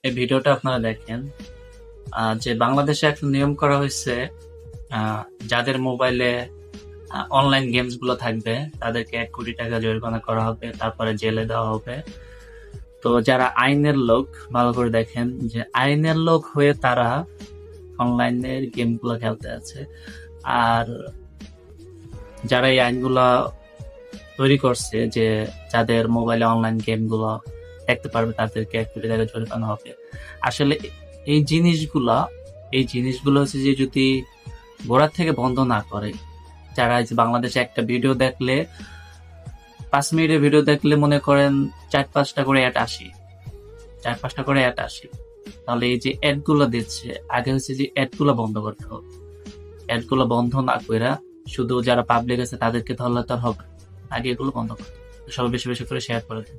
এই ভিডিওটা আপনারা দেখেন। যে বাংলাদেশে একটা নিয়ম করা হয়েছে, যাদের মোবাইলে অনলাইন গেমস গুলো থাকবে তাদেরকে 1 কোটি টাকা জরিমানা করা হবে, তারপরে জেলে দেওয়া হবে। তো যারা আইনের লোক, ভালো করে দেখেন যে আইনের লোক হয়ে তারা অনলাইনের গেম গুলো খেলতে আছে। আর যারা এই আইনগুলা তৈরি করছে, যে যাদের মোবাইলে অনলাইন গেম গুলো দেখতে পারবে তাদেরকে 1 কোটি টাকা জরিমানা হবে। আসলে এই জিনিসগুলো হচ্ছে যে যদি গোড়া থেকে বন্ধ না করে, যারা বাংলাদেশে একটা ভিডিও দেখলে 5 মিনিটের ভিডিও দেখলে মনে করেন 4-5টা করে অ্যাড আসে, তাহলে এই যে অ্যাড গুলো দিচ্ছে, আগে হচ্ছে যে অ্যাড গুলো বন্ধ করতে হবে। অ্যাড গুলো বন্ধ না করে শুধু যারা পাবলিক আছে তাদেরকে ধরলে তো আর হবে, আগে এগুলো বন্ধ করতে হবে। সবাই বেশি বেশি করে শেয়ার করে দিন।